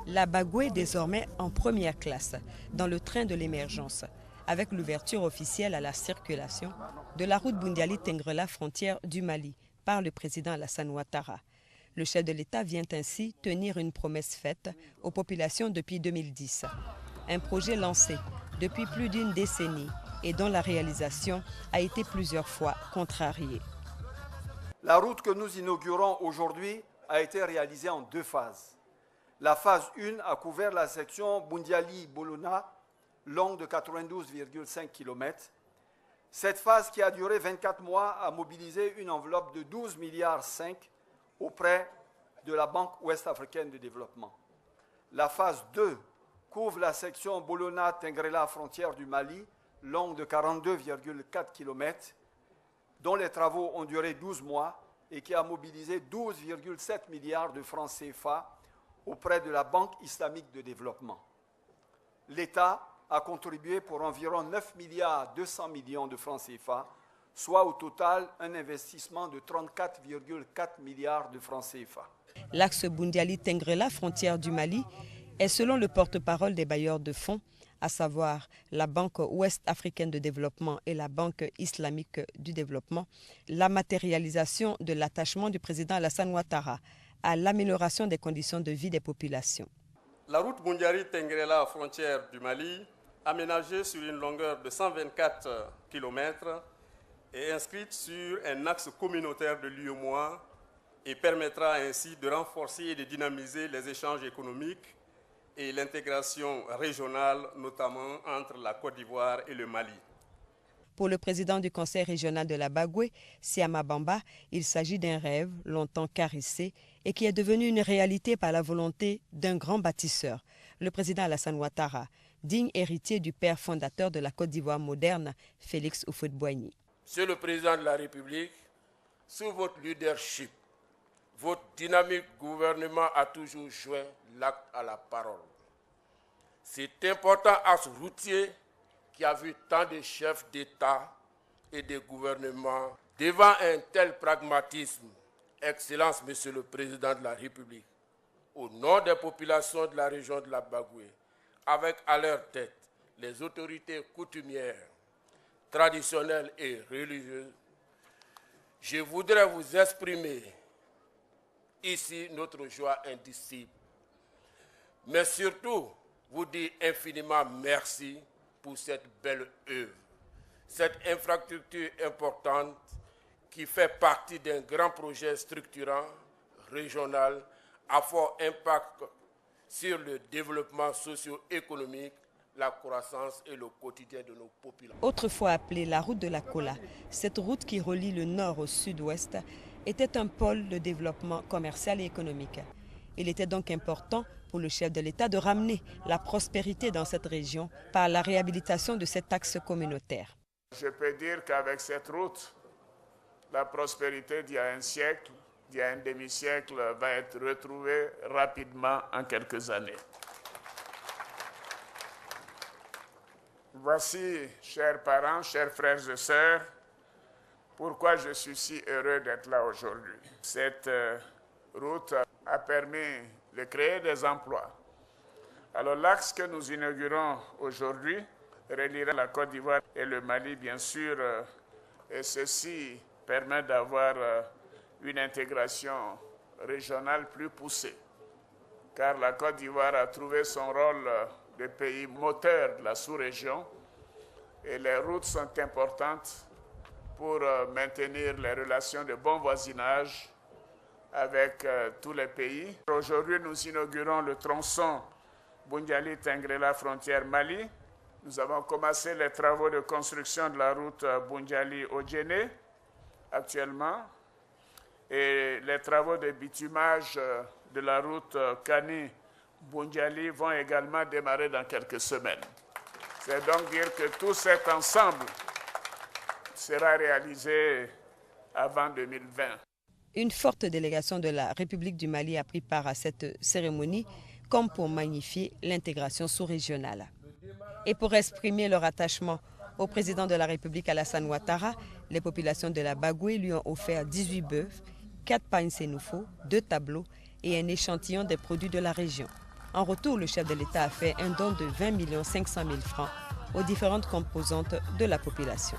La Bagoué est désormais en première classe dans le train de l'émergence, avec l'ouverture officielle à la circulation de la route Boundiali-Tengrela, frontière du Mali, par le président Alassane Ouattara. Le chef de l'État vient ainsi tenir une promesse faite aux populations depuis 2010. Un projet lancé depuis plus d'une décennie et dont la réalisation a été plusieurs fois contrariée. La route que nous inaugurons aujourd'hui a été réalisée en deux phases. La phase 1 a couvert la section Boundiali-Bolona, longue de 92,5 km. Cette phase, qui a duré 24 mois, a mobilisé une enveloppe de 12,5 milliards auprès de la Banque ouest-africaine de développement. La phase 2 couvre la section Bolona-Tengrela, frontière du Mali, longue de 42,4 km, dont les travaux ont duré 12 mois et qui a mobilisé 12,7 milliards de francs CFA auprès de la Banque islamique de développement. L'État a contribué pour environ 9 milliards 200 millions de francs CFA, soit au total un investissement de 34,4 milliards de francs CFA. L'axe Boundiali-Tengrela, frontière du Mali, est selon le porte-parole des bailleurs de fonds, à savoir la Banque ouest-africaine de développement et la Banque islamique du développement, la matérialisation de l'attachement du président Alassane Ouattara à l'amélioration des conditions de vie des populations. La route Boundiali-Tengrela, frontière du Mali, aménagée sur une longueur de 124 km, est inscrite sur un axe communautaire de l'UEMOA et permettra ainsi de renforcer et de dynamiser les échanges économiques et l'intégration régionale, notamment entre la Côte d'Ivoire et le Mali. Pour le président du conseil régional de la Bagoué, Siama Bamba, il s'agit d'un rêve longtemps caressé et qui est devenu une réalité par la volonté d'un grand bâtisseur, le président Alassane Ouattara, digne héritier du père fondateur de la Côte d'Ivoire moderne, Félix Houphouët-Boigny. Monsieur le président de la République, sous votre leadership, votre dynamique gouvernement a toujours joint l'acte à la parole. C'est important à ce routier qui a vu tant de chefs d'État et de gouvernement devant un tel pragmatisme. Excellence, Monsieur le Président de la République, au nom des populations de la région de la Bagoué, avec à leur tête les autorités coutumières, traditionnelles et religieuses, je voudrais vous exprimer ici notre joie indicible, mais surtout vous dire infiniment merci pour cette belle œuvre, cette infrastructure importante qui fait partie d'un grand projet structurant, régional, à fort impact sur le développement socio-économique, la croissance et le quotidien de nos populations. Autrefois appelée la route de la Kola, cette route qui relie le nord au sud-ouest était un pôle de développement commercial et économique. Il était donc important pour le chef de l'État de ramener la prospérité dans cette région par la réhabilitation de cet axe communautaire. Je peux dire qu'avec cette route, la prospérité d'il y a un siècle, d'il y a un demi-siècle, va être retrouvée rapidement en quelques années. Voici, chers parents, chers frères et sœurs, pourquoi je suis si heureux d'être là aujourd'hui. Cette route a permis de créer des emplois. Alors l'axe que nous inaugurons aujourd'hui reliera la Côte d'Ivoire et le Mali, bien sûr, et ceci permet d'avoir une intégration régionale plus poussée, car la Côte d'Ivoire a trouvé son rôle de pays moteur de la sous-région et les routes sont importantes pour maintenir les relations de bon voisinage avec tous les pays. Aujourd'hui, nous inaugurons le tronçon Boundiali-Tengrela, frontière Mali. Nous avons commencé les travaux de construction de la route Boundiali-Odjéné actuellement. Et les travaux de bitumage de la route Kani-Boundiali vont également démarrer dans quelques semaines. C'est donc dire que tout cet ensemble sera réalisé avant 2020. Une forte délégation de la République du Mali a pris part à cette cérémonie, comme pour magnifier l'intégration sous-régionale. Et pour exprimer leur attachement au président de la République Alassane Ouattara, les populations de la Bagoué lui ont offert 18 bœufs, 4 pagnes sénoufo, 2 tableaux et un échantillon des produits de la région. En retour, le chef de l'État a fait un don de 20 500 000 francs aux différentes composantes de la population.